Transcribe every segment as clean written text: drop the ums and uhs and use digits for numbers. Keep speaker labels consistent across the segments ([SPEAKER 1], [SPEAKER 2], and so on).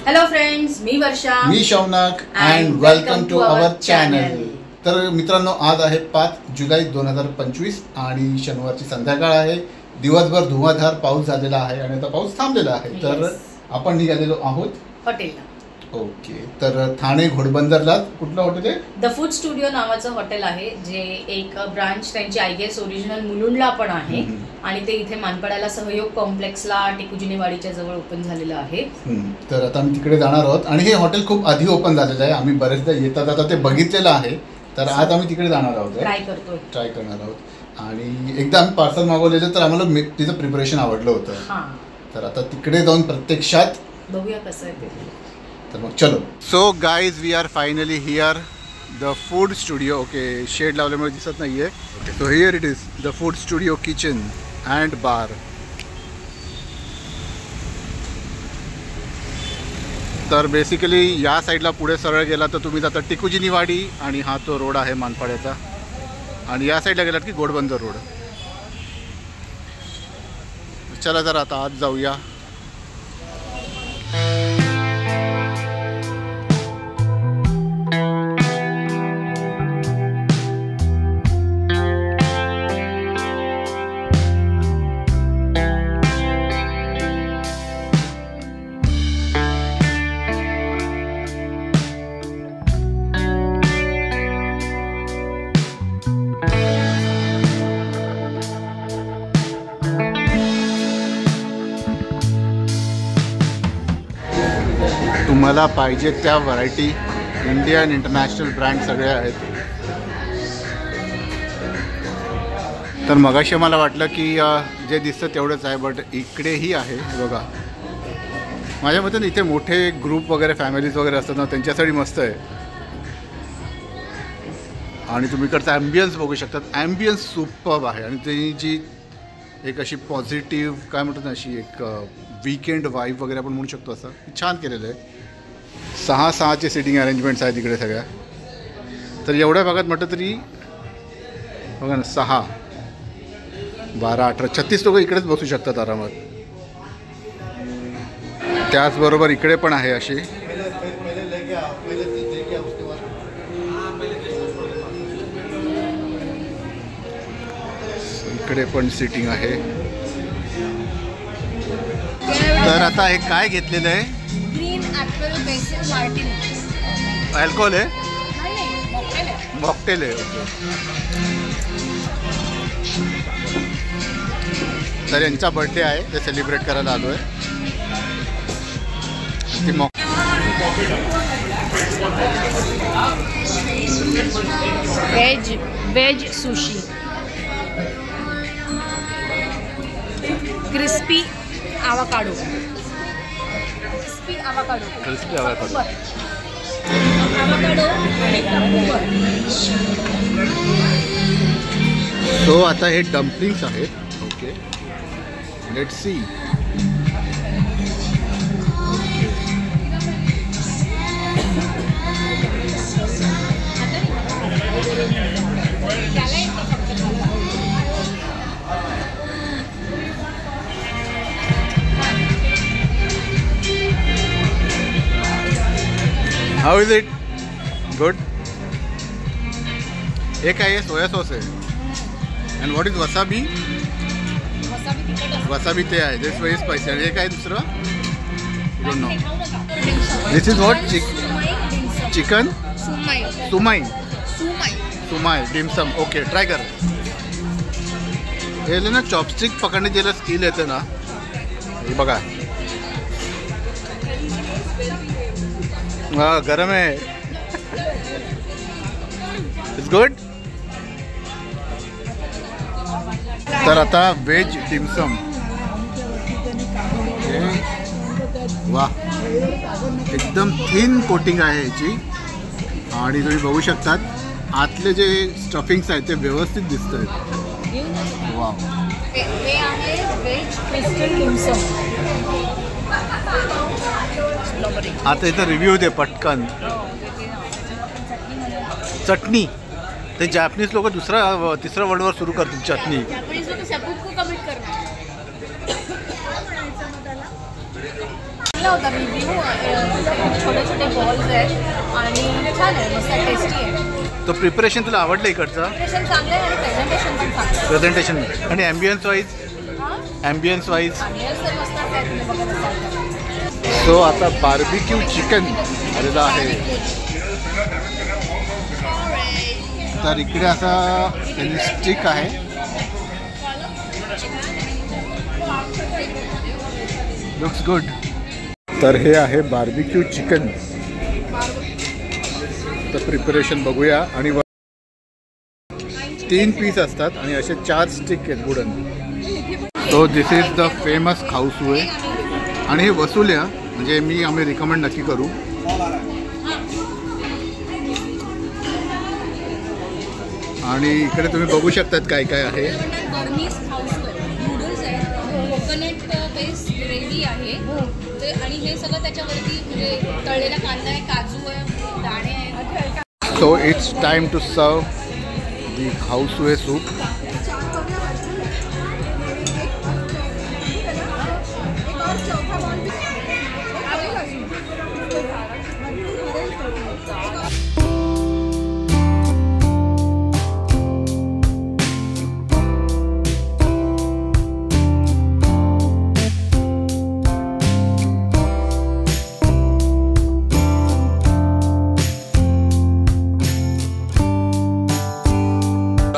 [SPEAKER 1] Hello friends, मी वर्षा,
[SPEAKER 2] मी Shaunak and welcome to our channel. तर मित्रांनो, आज आहे 5 जुलै 2025 आणि शनिवारची संध्याकाळ आहे. दिवसभर धुवाधार पाऊस झालेला आहे आणि आता पाऊस थांबलेला आहे. तर आपण निघालेलो आहोत
[SPEAKER 1] हॉटेलला.
[SPEAKER 2] ओके, तर ठाणे घोडबंदरला कुठलं हॉटेल आहे?
[SPEAKER 1] द फूड स्टुडिओ नावाचं हॉटेल आहे, जे एक ब्रांच त्यांची आय गेस ओरिजिनल मुलुंडला पण आहे आणि ते इथे मानपाड्याला सहयोग कॉम्प्लेक्सला टिकुजिनेवाडीच्या जवळ ओपन झालेलं आहे.
[SPEAKER 2] तर आता आम्ही तिकडे जाणार आहोत आणि हे हॉटेल खूप आधी ओपन झालेलं आहे. आम्ही बरेचदा येता जाता ते बघितलेलं आहे. तर आज आम्ही तिकडे जाणार आहोत, ट्राय करणार आहोत. आणि एकदा आम्ही पार्सल मागवलेलं, तर आम्हाला तिचं प्रिपरेशन आवडलं होतं. तर आता तिकडे जाऊन प्रत्यक्षात
[SPEAKER 1] बघूया कसं आहे ते.
[SPEAKER 2] तर मग चलो. So guys, we are finally here the food studio. Okay, shed लावल्यामुळे दिसत नाहीये. Okay, so here it is the food studio kitchen and bar. तर बेसिकली या साईडला पुढे सरळ गेला तर तुम्ही जाता टिकुजिनीवाडी आणि हा तो रोड आहे मानपाड्याचा. आणि या साईडला गेलात की घोडबंदर रोड. चला जरा आता आज जाऊया. तुम्हाला पाहिजे त्या व्हरायटी इंडियन इंटरनॅशनल ब्रँड सगळे आहेत. तर मगाशी मला वाटलं की जे दिसतं तेवढंच आहे, बट इकडेही आहे. बघा, माझ्या मते इथे मोठे ग्रुप वगैरे फॅमिलीज वगैरे असतात ना, त्यांच्यासाठी मस्त आहे. आणि तुम्ही इकडचा ॲम्बियन्स बघू शकतात. ॲम्बियन्स सुपर्ब आहे आणि ती जी एक अशी पॉझिटिव्ह काय म्हणतात ना, अशी एक वीकेंड वाईब वगैरे आपण म्हणू शकतो, असं छान केलेलं आहे. 6-6चे सिटिंग अरेंजमेंट्स आहेत इकडे सगळ्या. तर एवढ्या भागात म्हटलं तरी बघा ना, 6, 12, 18, 36 लोक इकडेच बसू शकतात आरामात. त्याचबरोबर इकडे पण आहे अशी. इकडे पण सिटिंग आहे. तर आता हे काय घेतलेलं आहे?
[SPEAKER 1] Green apple basil martini.
[SPEAKER 2] Alcohol आहे? मॉकटेल आहे. ओके, तर यांचा बर्थडे आहे, ते सेलिब्रेट करायला आलो आहे.
[SPEAKER 1] Veg sushi, crispy avocado.
[SPEAKER 2] So आता हे डम्पलिंग्स आहेत. Okay, let's see. How is it? Good. एक आहे सोया सॉस आहे. And what is wasabi? Wasabi ते आहे. This very spicy. आणि हे काय दुसरं? I don't know. This is what? Chicken? Shumai dimsum. Okay, try कर. हे ना चॉपस्टिक पकडणे ज्याला स्किल येतं ना, हे बघा. हाँ, गरम है. It's good. तर आता वेज डिमसम. वाह, एकदम थिन कोटिंग आहे याची. आणि तुम्ही बघू शकतात आतले जे स्टफिंग्स आहेत ते व्यवस्थित दिसत आहेत. वा,
[SPEAKER 1] हे आहे वेज क्रिस्टल डिमसम.
[SPEAKER 2] आता इथं रिव्ह्यू दे पटकन. चटणी, ते जॅपनीज लोक तिसऱ्या वर्डवर सुरू करतील चटणी.
[SPEAKER 1] चांगला होता रिव्ह्यू. छोटे छोटे बॉल्स आहेत आणि छान आहे, मस्त टेस्टी आहे.
[SPEAKER 2] तो प्रिपरेशन तुला आवडलं इकडचं?
[SPEAKER 1] प्रिपरेशन चांगलं आहे आणि प्रेझेंटेशन पण चांगलं आहे.
[SPEAKER 2] प्रेझेंटेशन आणि ॲम्बियन्स वाईज ॲम्बियन्स वाईज
[SPEAKER 1] मस्तच आहे तुम्ही बघत असाल.
[SPEAKER 2] सो आता बार्बिक्यू चिकन आलेलं आहे. तर इकडे असा स्टिक आहे. Looks good. तर हे आहे बार्बिक्यू चिकन. तर प्रिपरेशन बघूया. आणि 3 पीस असतात आणि असे 4 स्टिक आहेत wooden. So this is the famous khow suey आणि हे वसुल्या म्हणजे आम्ही रिकमेंड नक्की करू. आणि इकडे तुम्ही बघू शकतात काय काय आहे.
[SPEAKER 1] नूडल्स आहेत, कोकोनट बेस्ड ग्रेव्ही आहे आणि हे सगळं त्याच्यावरती म्हणजे तळलेला कांदा आहे, काजू आहे, दाणे आहेत.
[SPEAKER 2] So it's time to serve the खाऊसुए soup.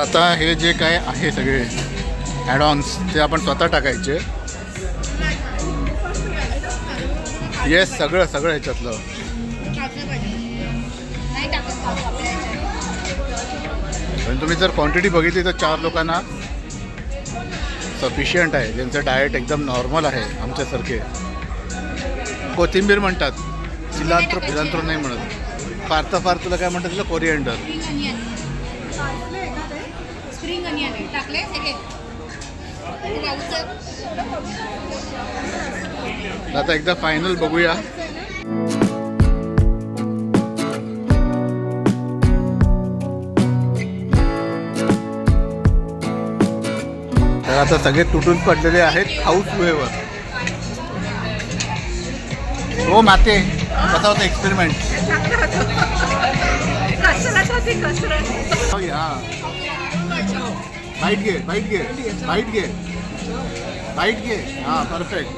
[SPEAKER 2] आता हे जे काय आहे सगळे ॲडॉन्स ते आपण स्वतः टाकायचे. येस, सगळं ह्याच्यातलं. पण तुम्ही जर क्वांटिटी बघितली तर 4 लोकांना सफिशियंट आहे, ज्यांचं डाएट एकदम नॉर्मल आहे आमच्यासारखे. कोथिंबीर म्हणतात, सिलांट्रो नाही म्हणत. फार तुला काय म्हणतात तुला? कोरिएंडर.
[SPEAKER 1] स्प्रिंग अनियन टाकले.
[SPEAKER 2] आता एकदा फायनल बघूया. तर आता सगळे तुटून पडलेले आहेत खाऊसुएवर. हो माते, कसा होता एक्सपेरिमेंट? बाईट घे. हां, परफेक्ट.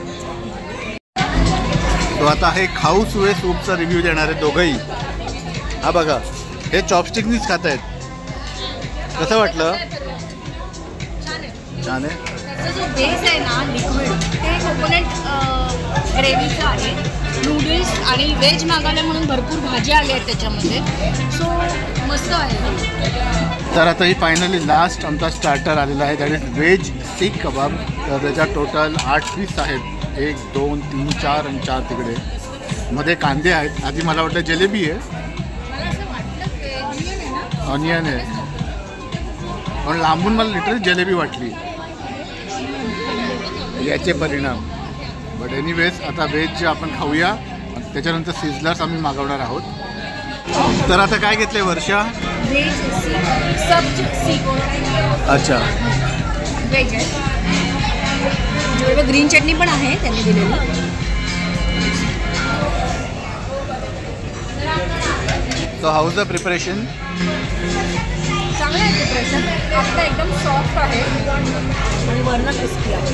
[SPEAKER 2] तो आता हे खाऊसुए सूपचा रिव्ह्यू देणार आहे दोघंही. हा बघा, हे चॉपस्टिकनीच खात आहेत. कसं वाटलं? छान आहे.
[SPEAKER 1] त्याचा जो बेस आहे ना लिक्विड, ते कोकोनट ग्रेव्हीचं आहे. नूडल्स आणि व्हेज मागवले म्हणून भरपूर भाज्या आल्या आहेत त्याच्यामध्ये. सो मस्त आहे.
[SPEAKER 2] तर आता ही फायनली लास्ट आमचा स्टार्टर आलेला आहे, दॅट इज व्हेज सीख कबाब. तर त्याच्यात टोटल 8 पीस आहेत. 1 2 3 4 आणि 4 तिकडे. मध्ये कांदे आहेत. आधी मला वाटलं जलेबी आहे, ऑनियन आहे, पण लांबून मला लिटरली जलेबी वाटली. याचे परिणाम. बट एनिवेज आता व्हेज आपण खाऊया. त्याच्यानंतर सिझलर्स आम्ही मागवणार आहोत. तर आता काय घेतले वर्षा?
[SPEAKER 1] व्हेज सब्ज सीख.
[SPEAKER 2] अच्छा,
[SPEAKER 1] व्हेज आहे. ग्रीन चटणी पण आहे त्यांनी दिलेली.
[SPEAKER 2] So how is the preparation?
[SPEAKER 1] चांगलं आहे प्रिपरेशन. आता एकदम सॉफ्ट आहे आणि वर्ण क्रिस्पी आहे.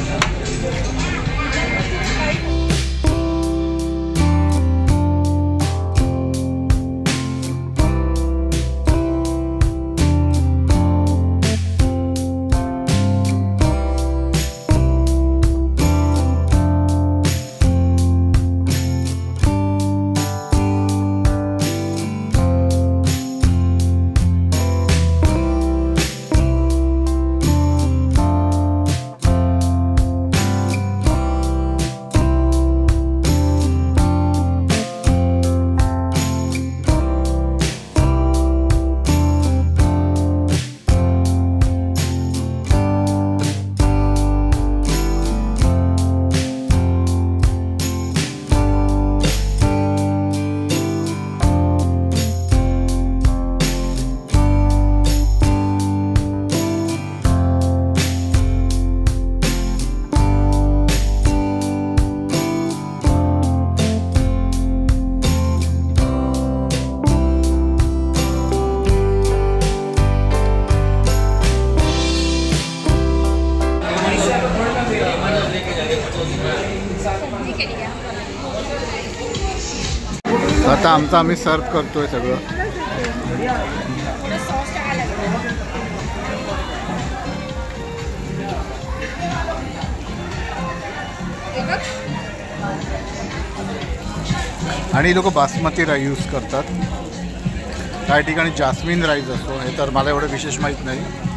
[SPEAKER 2] आता आम्ही सर्व करतोय सगळं. आणि लोक बासमती राईस यूज करतात, काही ठिकाणी जास्मिन राईस असतो. हे तर मला एवढं विशेष माहीत नाही.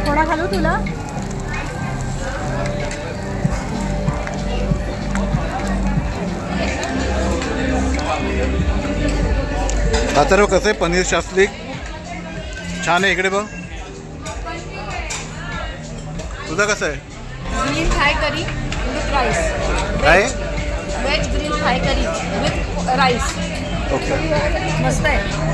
[SPEAKER 3] थोडा घालू तुला.
[SPEAKER 2] आता कसं आहे पनीर शास्त्री छान आहे. इकडे बघ तुझं कसं आहे?
[SPEAKER 3] Green fry curry with rice.
[SPEAKER 2] काय?
[SPEAKER 3] Veg green fry curry with rice.
[SPEAKER 2] Okay,
[SPEAKER 3] मस्त आहे.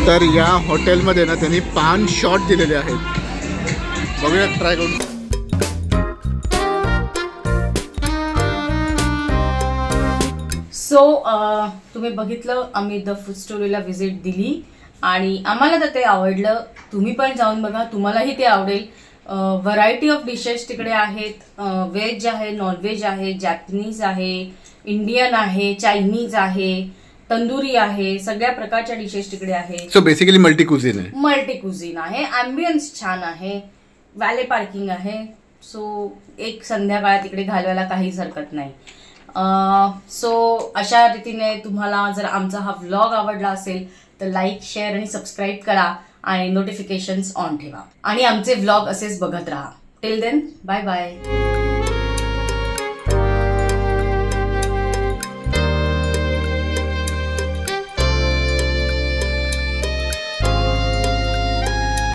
[SPEAKER 2] तर या हॉटेलमध्ये ना त्यांनी पान शॉट दिलेले आहेत. बघूया ट्राय करून.
[SPEAKER 1] सो तुम्ही बघितलं, आम्ही द फूड स्टोरीला व्हिजिट दिली आणि आम्हाला तर ते आवडलं. तुम्ही पण जाऊन बघा, तुम्हालाही ते आवडेल. व्हरायटी ऑफ डिशेस तिकडे आहेत. व्हेज आहे, नॉनव्हेज आहे, जॅपनीज आहे, इंडियन आहे, चायनीज आहे, तंदुरी आहे, सगळ्या प्रकारच्या डिशेस तिकडे आहेत.
[SPEAKER 2] सो बेसिकली मल्टी कुझिन आहे.
[SPEAKER 1] मल्टी कुझिन आहे. अँबियन्स छान आहे, वॅले पार्किंग आहे. सो एक संध्याकाळ तिकडे घालवायला काहीच हरकत नाही. सो अशा रीतीने तुम्हाला जर आमचा हा व्लॉग आवडला असेल तर लाईक, शेअर आणि सबस्क्राईब करा आणि नोटिफिकेशन्स ऑन ठेवा आणि आमचे व्लॉग असेच बघत राहा. Till then, bye bye.